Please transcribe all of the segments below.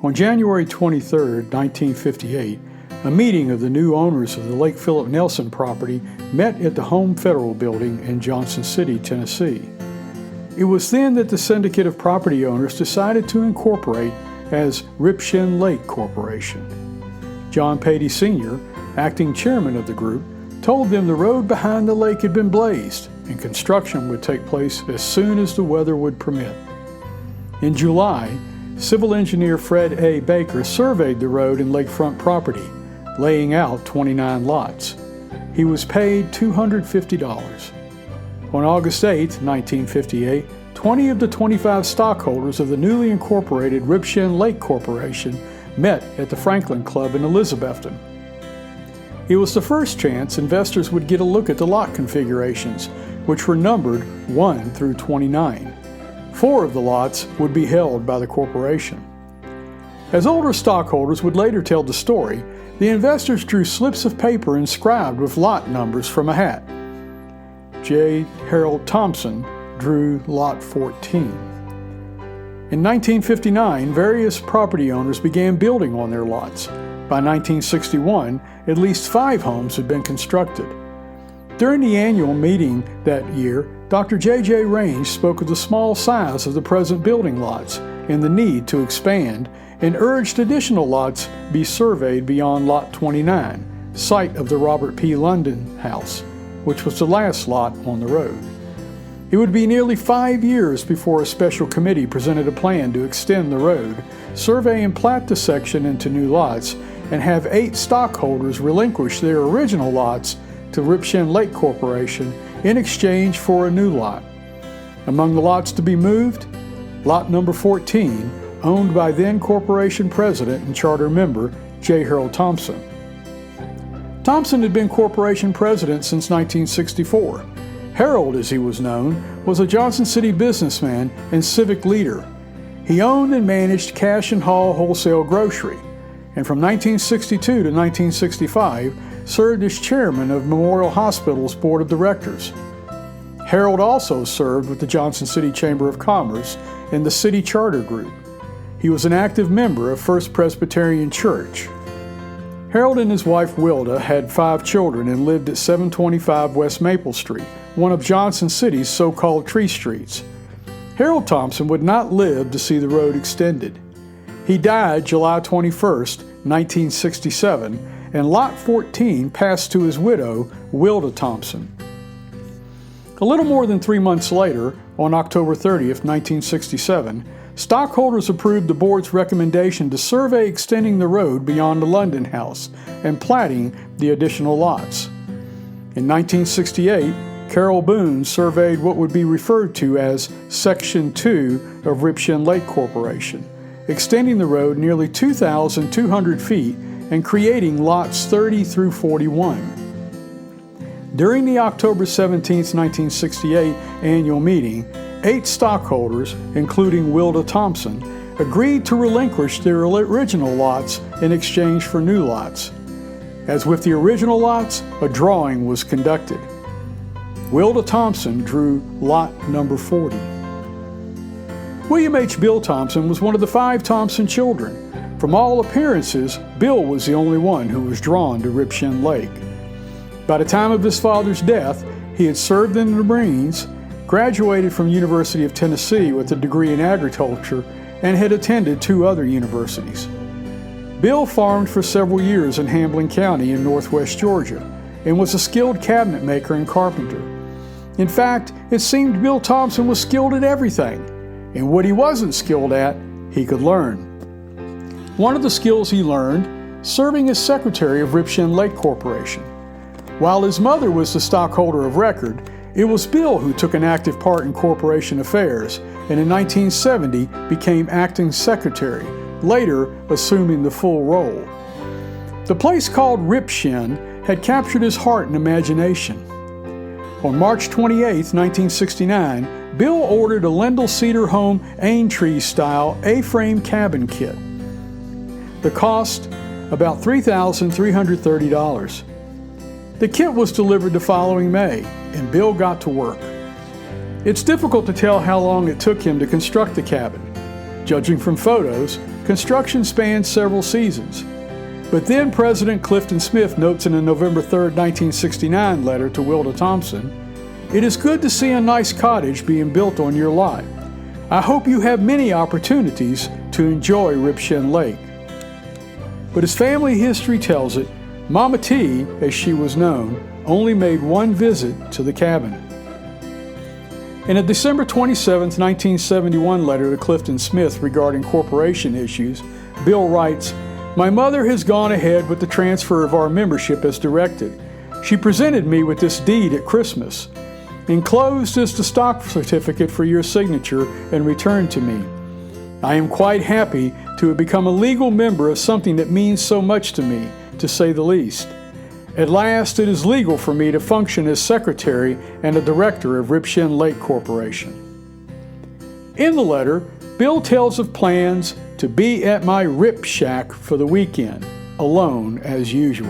On January 23, 1958, a meeting of the new owners of the Lake Philip Nelson property met at the Home Federal Building in Johnson City, Tennessee. It was then that the syndicate of property owners decided to incorporate as Ripshin Lake Corporation. John Patey Sr., acting chairman of the group, told them the road behind the lake had been blazed and construction would take place as soon as the weather would permit. In July, civil engineer Fred A. Baker surveyed the road and lakefront property, laying out 29 lots. He was paid $250. On August 8, 1958, 20 of the 25 stockholders of the newly incorporated Ripshin Lake Corporation met at the Franklin Club in Elizabethton. It was the first chance investors would get a look at the lot configurations, which were numbered 1 through 29. 4 of the lots would be held by the corporation. As older stockholders would later tell the story, the investors drew slips of paper inscribed with lot numbers from a hat. J. Harold Thompson drew Lot 14. In 1959, various property owners began building on their lots. By 1961, at least 5 homes had been constructed. During the annual meeting that year, Dr. J.J. Range spoke of the small size of the present building lots and the need to expand, and urged additional lots be surveyed beyond Lot 29, site of the Robert P. London House, which was the last lot on the road. It would be nearly 5 years before a special committee presented a plan to extend the road, survey and plat the section into new lots, and have 8 stockholders relinquish their original lots to Ripshin Lake Corporation in exchange for a new lot. Among the lots to be moved, lot number 14, owned by then corporation president and charter member J. Harold Thompson. Thompson had been corporation president since 1964. Harold, as he was known, was a Johnson City businessman and civic leader. He owned and managed Cash and Hall Wholesale Grocery, and from 1962 to 1965 served as chairman of Memorial Hospital's board of directors. Harold also served with the Johnson City Chamber of Commerce and the City Charter Group. He was an active member of First Presbyterian Church. Harold and his wife Wilda had 5 children and lived at 725 West Maple Street, one of Johnson City's so-called tree streets. Harold Thompson would not live to see the road extended. He died July 21, 1967, and Lot 14 passed to his widow, Wilda Thompson. A little more than 3 months later, on October 30, 1967, stockholders approved the board's recommendation to survey extending the road beyond the London House and platting the additional lots. In 1968, Carol Boone surveyed what would be referred to as Section 2 of Ripshin Lake Corporation, extending the road nearly 2,200 feet and creating lots 30 through 41. During the October 17, 1968 annual meeting, 8 stockholders, including Wilda Thompson, agreed to relinquish their original lots in exchange for new lots. As with the original lots, a drawing was conducted. Wilda Thompson drew lot number 40. William H. Bill Thompson was one of the 5 Thompson children. From all appearances, Bill was the only one who was drawn to Ripshin Lake. By the time of his father's death, he had served in the Marines, graduated from University of Tennessee with a degree in agriculture, and had attended 2 other universities. Bill farmed for several years in Hamblin County in northwest Georgia and was a skilled cabinet maker and carpenter. In fact, it seemed Bill Thompson was skilled at everything, and what he wasn't skilled at, he could learn. One of the skills he learned, serving as secretary of Ripshin Lake Corporation. While his mother was the stockholder of record, it was Bill who took an active part in corporation affairs, and in 1970 became acting secretary, later assuming the full role. The place called Ripshin had captured his heart and imagination. On March 28, 1969, Bill ordered a Lindal Cedar Home A-frame-style A-frame cabin kit. The cost, about $3,330. The kit was delivered the following May, and Bill got to work. It's difficult to tell how long it took him to construct the cabin. Judging from photos, construction spanned several seasons. But then President Clifton Smith notes in a November 3, 1969 letter to Wilda Thompson, "It is good to see a nice cottage being built on your lot. I hope you have many opportunities to enjoy Ripshin Lake." But as family history tells it, Mama T, as she was known, only made one visit to the cabin. In a December 27, 1971 letter to Clifton Smith regarding corporation issues, Bill writes, "My mother has gone ahead with the transfer of our membership as directed. She presented me with this deed at Christmas. Enclosed is the stock certificate for your signature and returned to me. I am quite happy to have become a legal member of something that means so much to me, to say the least. At last, it is legal for me to function as secretary and a director of Ripshin Lake Corporation." In the letter, Bill tells of plans to be at my Ripshack for the weekend, alone as usual.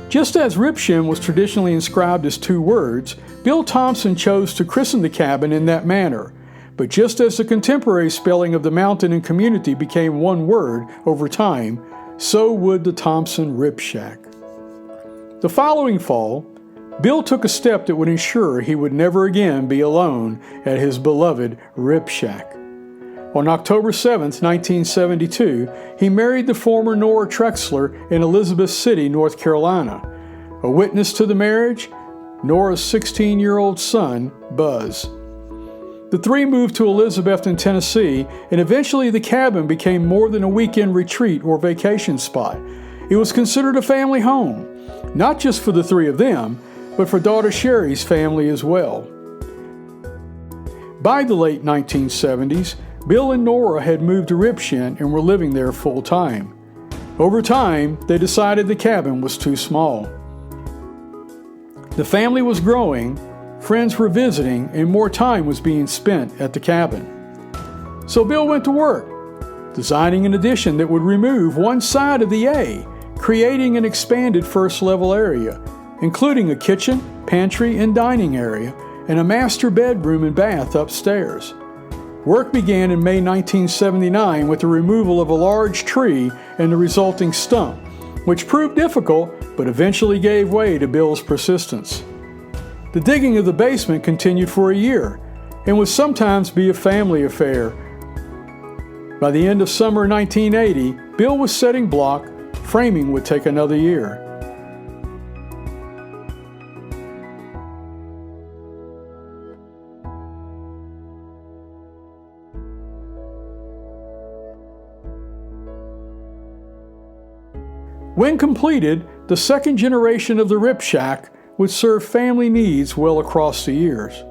Just as Ripshin was traditionally inscribed as two words, Bill Thompson chose to christen the cabin in that manner. But just as the contemporary spelling of the mountain and community became one word over time, so would the Thompson Ripshack. The following fall, Bill took a step that would ensure he would never again be alone at his beloved Ripshack. On October 7, 1972, he married the former Nora Trexler in Elizabeth City, North Carolina. A witness to the marriage, Nora's 16-year-old son, Buzz. The three moved to Elizabethton, Tennessee, and eventually the cabin became more than a weekend retreat or vacation spot. It was considered a family home, not just for the three of them, but for daughter Sherry's family as well. By the late 1970s, Bill and Nora had moved to Ripshin and were living there full time. Over time, they decided the cabin was too small. The family was growing, friends were visiting, and more time was being spent at the cabin. So Bill went to work, designing an addition that would remove one side of the A, creating an expanded first-level area, including a kitchen, pantry, and dining area, and a master bedroom and bath upstairs. Work began in May 1979 with the removal of a large tree and the resulting stump, which proved difficult but eventually gave way to Bill's persistence. The digging of the basement continued for a year and would sometimes be a family affair. By the end of summer 1980, Bill was setting block. Framing would take another year. When completed, the second generation of the Ripshack would serve family needs well across the years.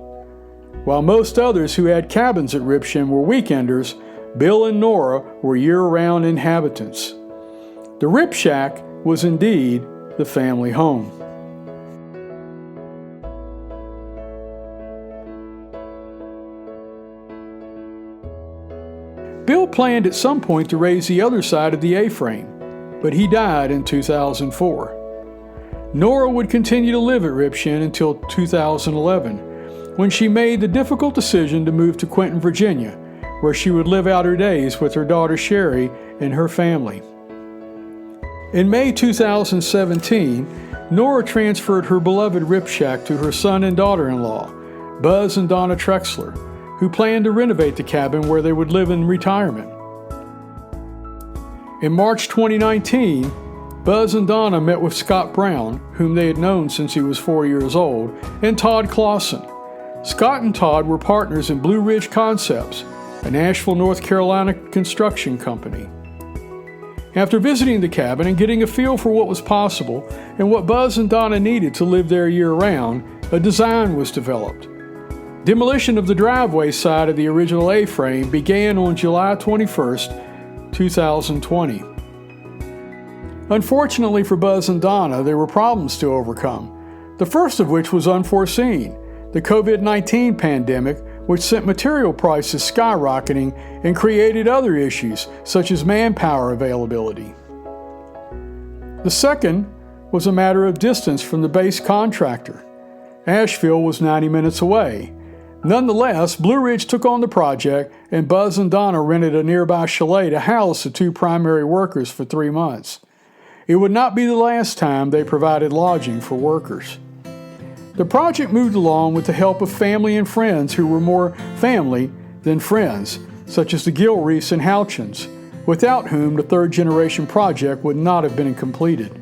While most others who had cabins at Ripshin were weekenders, Bill and Nora were year-round inhabitants. The Ripshack was indeed the family home. Bill planned at some point to raise the other side of the A-frame, but he died in 2004. Nora would continue to live at Ripshin until 2011, when she made the difficult decision to move to Quentin, Virginia, where she would live out her days with her daughter Sherry and her family. In May 2017, Nora transferred her beloved Ripshack to her son and daughter-in-law, Buzz and Donna Trexler, who planned to renovate the cabin where they would live in retirement. In March 2019, Buzz and Donna met with Scott Brown, whom they had known since he was 4 years old, and Todd Clausen. Scott and Todd were partners in Blue Ridge Concepts, a Nashville, North Carolina construction company. After visiting the cabin and getting a feel for what was possible and what Buzz and Donna needed to live there year-round, a design was developed. Demolition of the driveway side of the original A-frame began on July 21, 2020. Unfortunately for Buzz and Donna, there were problems to overcome, the first of which was unforeseen, the COVID-19 pandemic, which sent material prices skyrocketing and created other issues, such as manpower availability. The second was a matter of distance from the base contractor. Asheville was 90 minutes away. Nonetheless, Blue Ridge took on the project, and Buzz and Donna rented a nearby chalet to house the two primary workers for 3 months. It would not be the last time they provided lodging for workers. The project moved along with the help of family and friends who were more family than friends, such as the Gilreaths and Houchins, without whom the third-generation project would not have been completed.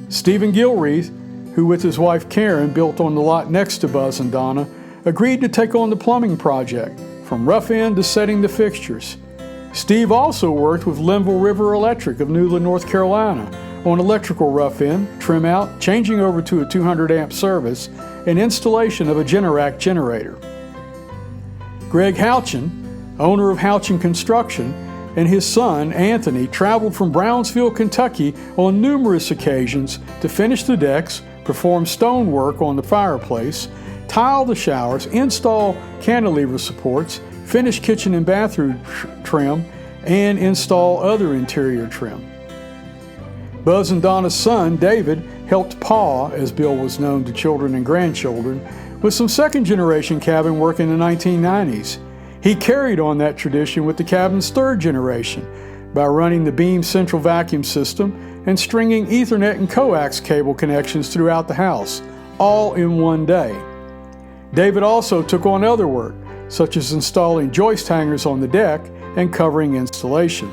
Stephen Gilreath, who with his wife Karen built on the lot next to Buzz and Donna, agreed to take on the plumbing project, from rough end to setting the fixtures. Steve also worked with Linville River Electric of Newland, North Carolina, on electrical rough end, trim out, changing over to a 200 amp service, and installation of a Generac generator. Greg Houchin, owner of Houchin Construction, and his son, Anthony, traveled from Brownsville, Kentucky on numerous occasions to finish the decks, perform stonework on the fireplace, tile the showers, install cantilever supports, finish kitchen and bathroom trim, and install other interior trim. Buzz and Donna's son, David, helped Pa, as Bill was known to children and grandchildren, with some second-generation cabin work in the 1990s. He carried on that tradition with the cabin's third generation by running the Beam central vacuum system and stringing Ethernet and coax cable connections throughout the house, all in one day. David also took on other work, such as installing joist hangers on the deck and covering installation.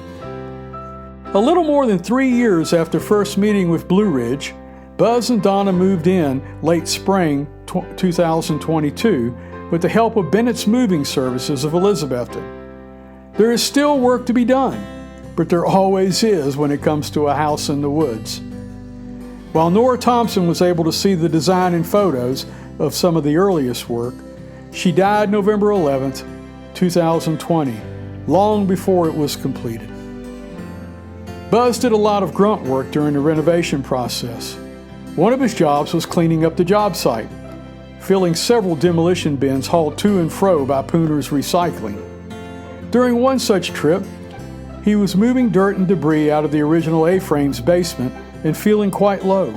A little more than 3 years after first meeting with Blue Ridge, Buzz and Donna moved in late spring 2022 with the help of Bennett's Moving Services of Elizabethton. There is still work to be done, but there always is when it comes to a house in the woods. While Nora Thompson was able to see the design and photos of some of the earliest work, she died November 11, 2020, long before it was completed. Buzz did a lot of grunt work during the renovation process. One of his jobs was cleaning up the job site, filling several demolition bins hauled to and fro by Pooner's Recycling. During one such trip, he was moving dirt and debris out of the original A-frame's basement and feeling quite low.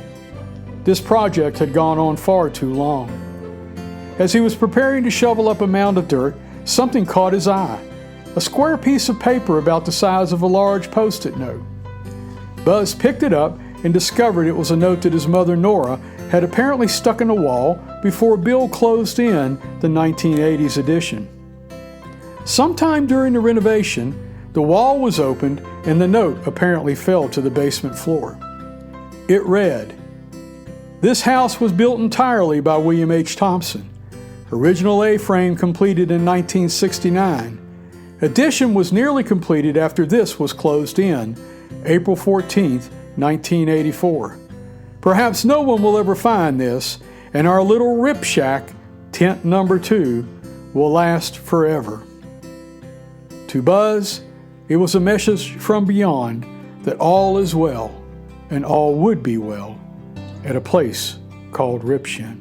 This project had gone on far too long. As he was preparing to shovel up a mound of dirt, something caught his eye, a square piece of paper about the size of a large Post-it note. Buzz picked it up and discovered it was a note that his mother Nora had apparently stuck in the wall before Bill closed in the 1980s edition. Sometime during the renovation, the wall was opened and the note apparently fell to the basement floor. It read, "This house was built entirely by William H. Thompson. Original A-frame completed in 1969. Addition was nearly completed after this was closed in, April 14, 1984. Perhaps no one will ever find this, and our little Ripshack, tent number 2, will last forever." To Buzz, it was a message from beyond that all is well, and all would be well, at a place called Ripshin.